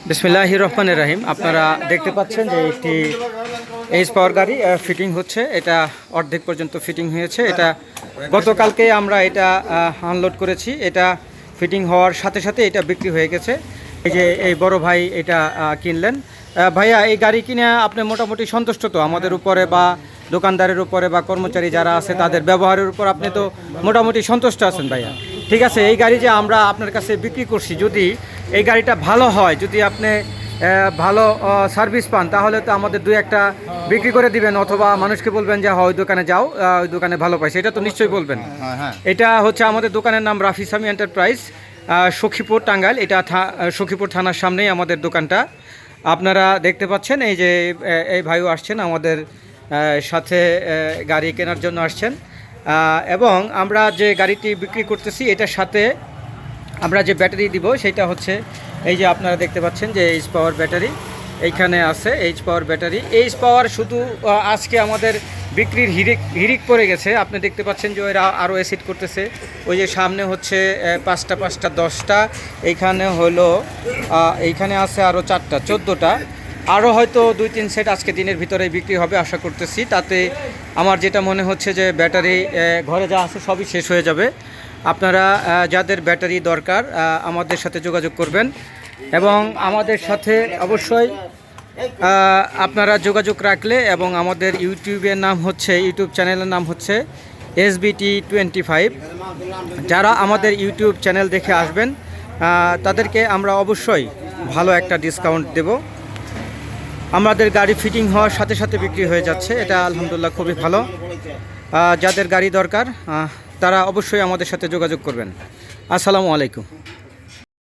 বিসমিল্লাহির রহমানির রহিম। আপনারা দেখতে পাচ্ছেন যে একটি এইচ পাওয়ার গাড়ি ফিটিং হচ্ছে। এটা অর্ধেক পর্যন্ত ফিটিং হয়েছে। এটা গতকালকে আমরা এটা আনলোড করেছি। এটা ফিটিং হওয়ার সাথে সাথে এটা বিক্রি হয়ে গেছে। এই যে এই বড় ভাই এটা কিনলেন। ভাইয়া, এই গাড়ি কিনে আপনি মোটামুটি সন্তুষ্ট তো আমাদের উপরে বা দোকানদারের উপরে বা কর্মচারী যারা আছে তাদের ব্যবহারের উপর আপনি তো মোটামুটি সন্তুষ্ট আছেন ভাইয়া? ঠিক আছে, এই গাড়ি যে আমরা আপনার কাছে বিক্রি করছি, যদি এই গাড়িটা ভালো হয়, যদি আপনি ভালো সার্ভিস পান, তাহলে তো আমাদের দুই একটা বিক্রি করে দিবেন, অথবা মানুষকে বলবেন যে ওই দোকানে যাও, ওই দোকানে ভালো পাইছে, এটা তো নিশ্চয়ই বলবেন। এটা হচ্ছে আমাদের দোকানের নাম রাফি সামি এন্টারপ্রাইজ, সখীপুর, টাঙ্গাইল। এটা সখীপুর থানার সামনেই আমাদের দোকানটা। আপনারা দেখতে পাচ্ছেন এই যে এই ভাইও আসছেন আমাদের সাথে, গাড়ি কেনার জন্য আসছেন। এবং আমরা যে গাড়িটি বিক্রি করতেছি, এটার সাথে আমরা যে ব্যাটারি দিব সেটা হচ্ছে এই যে আপনারা দেখতে পাচ্ছেন যে এইচ পাওয়ার ব্যাটারি এইখানে আছে। এইচ পাওয়ার ব্যাটারি, এইচ পাওয়ার শুধু আজকে আমাদের বিক্রির হিরিক পড়ে গেছে। আপনি দেখতে পাচ্ছেন যে ওরা আরও অ্যাসিড করতেছে। ওই যে সামনে হচ্ছে 5টা 5টা 10টা, এইখানে হলো এইখানে আছে আরও 4টা 14টা, আরও হয়তো 2-3 সেট আজকে দিনের ভিতরে বিক্রি হবে আশা করতেছি। তাতে আমার যেটা মনে হচ্ছে যে ব্যাটারি ঘরে যা আছে সবই শেষ হয়ে যাবে। আপনারা যাদের ব্যাটারি দরকার আমাদের সাথে যোগাযোগ করবেন, এবং আমাদের সাথে অবশ্যই আপনারা যোগাযোগ রাখলে, এবং আমাদের ইউটিউব চ্যানেলের নাম হচ্ছে SBT25। যারা আমাদের ইউটিউব চ্যানেল দেখে আসবেন তাদেরকে আমরা অবশ্যই ভালো একটা ডিসকাউন্ট দেব। আমাদের গাড়ি ফিটিং হওয়ার সাথে সাথে বিক্রি হয়ে যাচ্ছে, এটা আলহামদুলিল্লাহ খুবই ভালো। যাদের গাড়ি দরকার তারা অবশ্যই আমাদের সাথে যোগাযোগ করবেন। আসসালামু আলাইকুম।